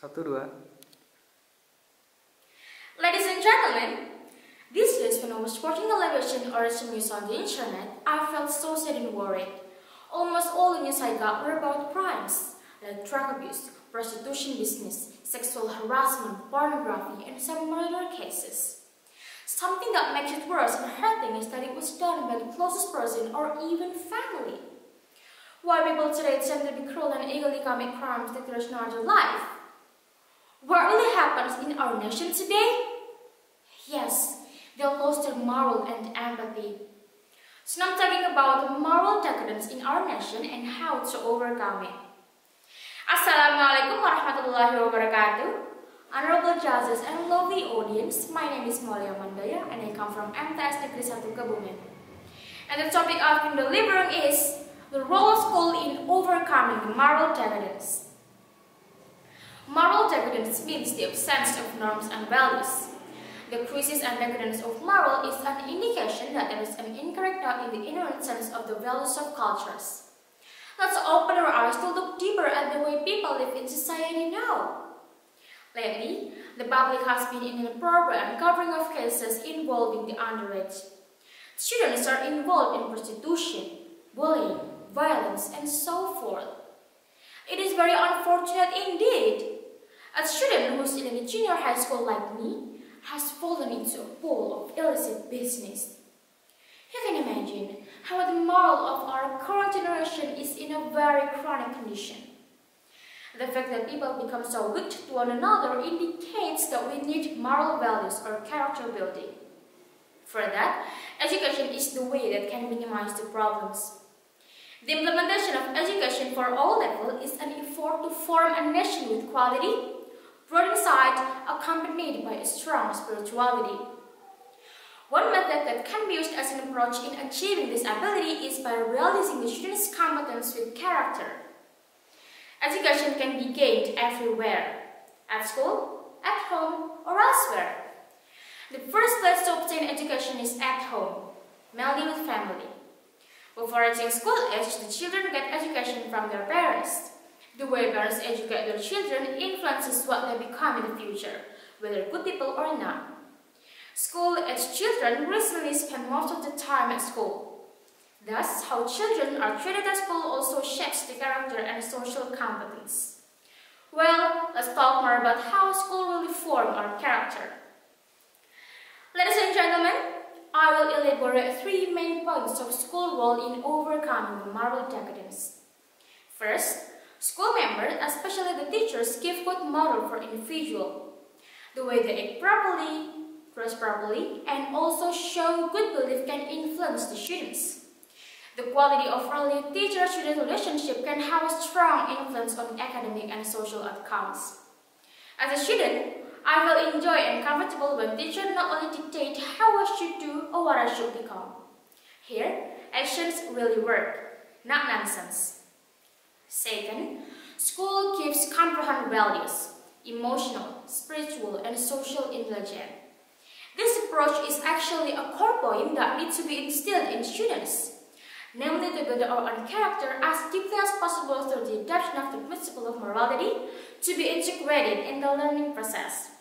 Satu, dua. Ladies and gentlemen, these days when I was watching television or some news on the internet, I felt so sad and worried. Almost all the news I got were about crimes, like drug abuse, prostitution business, sexual harassment, pornography, and some murder cases. Something that makes it worse and hurting is that it was done by the closest person or even family. Why people today tend to be cruel and eagerly commit crimes that there's no other life? What really happens in our nation today? Yes, they lost their moral and empathy. So now I'm talking about moral decadence in our nation and how to overcome it. Assalamualaikum warahmatullahi wabarakatuh. Honorable judges and lovely audience, my name is Maulia Mandaya and I come from MTsN Kebumen. And the topic I've been delivering is the role of school in overcoming moral decadence. Moral decadence means the absence of norms and values. The crisis and decadence of moral is an indication that there is an incorrect doubt in the inherent sense of the values of cultures. Let's open our eyes to look deeper at the way people live in society now. Lately, the public has been in a program covering of cases involving the underage. Students are involved in prostitution, bullying, violence, and so forth. It is very unfortunate indeed. A student who's in a junior high school like me has fallen into a pool of illicit business. You can imagine how the moral of our current generation is in a very chronic condition. The fact that people become so wicked to one another indicates that we need moral values or character building. For that, education is the way that can minimize the problems. The implementation of education for all levels is an effort to form a nation with quality, broad insight, accompanied by a strong spirituality. One method that can be used as an approach in achieving this ability is by realizing the student's competence with character. Education can be gained everywhere, at school, at home, or elsewhere. The first place to obtain education is at home, mainly with family. Before reaching school age, the children get education from their parents. The way parents educate their children influences what they become in the future, whether good people or not. School-age children recently spend most of the time at school. Thus, how children are treated at school also shapes the character and social competence. Well, let's talk more about how school really forms our character. Ladies and gentlemen, I will elaborate 3 main points of school role in overcoming the moral decadence. First, school members, especially the teachers, give good model for individual. The way they act properly, dress properly, and also show good belief can influence the students. The quality of early teacher-student relationship can have a strong influence on academic and social outcomes. As a student, I will enjoy and comfortable when teachers not only dictate how I should do or what I should become. Here, actions really work, not nonsense. Second, school gives comprehend values, emotional, spiritual, and social intelligence. This approach is actually a core point that needs to be instilled in students, namely to build our own character as deeply as possible through the adoption of the principle of morality to be integrated in the learning process.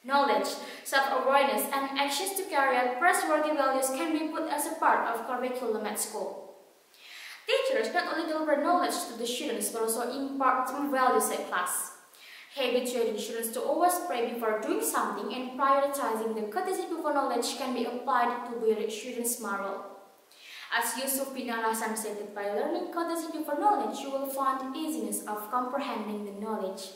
Knowledge, self-awareness, and actions to carry out praiseworthy values can be put as a part of curriculum at school. Teachers not only deliver knowledge to the students but also impart some values at class. Habituating students to always pray before doing something and prioritizing the courtesy before knowledge can be applied to build students' moral. As Yusuf bin Al-Hasan said that by learning courtesy before knowledge, you will find easiness of comprehending the knowledge.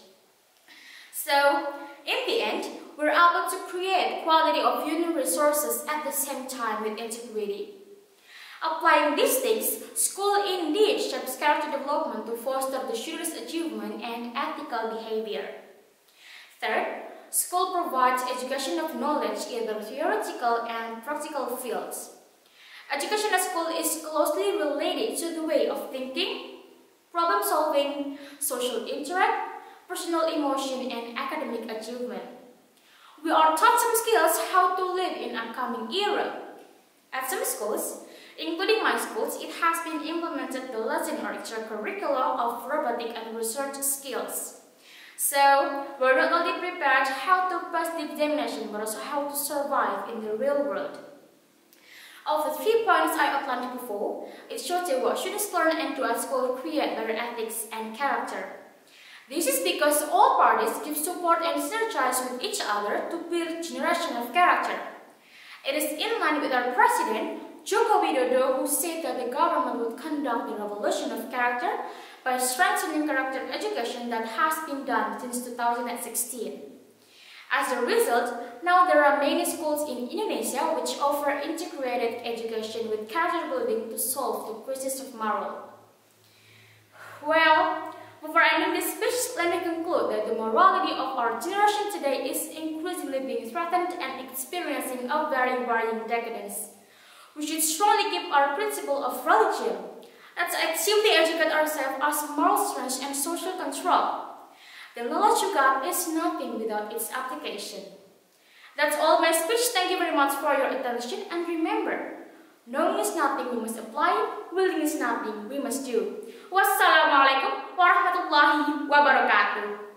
So, in the end, we're able to create quality of human resources at the same time with integrity. Applying these things, school indeed shapes character development to foster the student's achievement and ethical behavior. Third, school provides education of knowledge in the theoretical and practical fields. Education at school is closely related to the way of thinking, problem solving, social interact, personal emotion, and academic achievement. We are taught some skills how to live in upcoming era. At some schools, including my schools, it has been implemented the lesson or extracurricular of robotic and research skills. So, we're not only prepared how to pass the examination, but also how to survive in the real world. Of the 3 points I outlined before, it shows you what students learn and to at school create their ethics and character. This is because all parties give support and synergize with each other to build generation of character. It is in line with our President, Joko Widodo, who said that the government would conduct the revolution of character by strengthening character education that has been done since 2016. As a result, now there are many schools in Indonesia which offer integrated education with character building to solve the crisis of moral. Well, before ending this speech, let me conclude that the morality of our generation today is increasingly being threatened and experiencing a very worrying decadence. We should strongly keep our principle of religion. Let's actively educate ourselves as moral strength and social control. The knowledge you got is nothing without its application. That's all my speech. Thank you very much for your attention, and remember, knowing is nothing we must apply, willing is nothing we must do. Wassalamualaikum warahmatullahi wabarakatuh.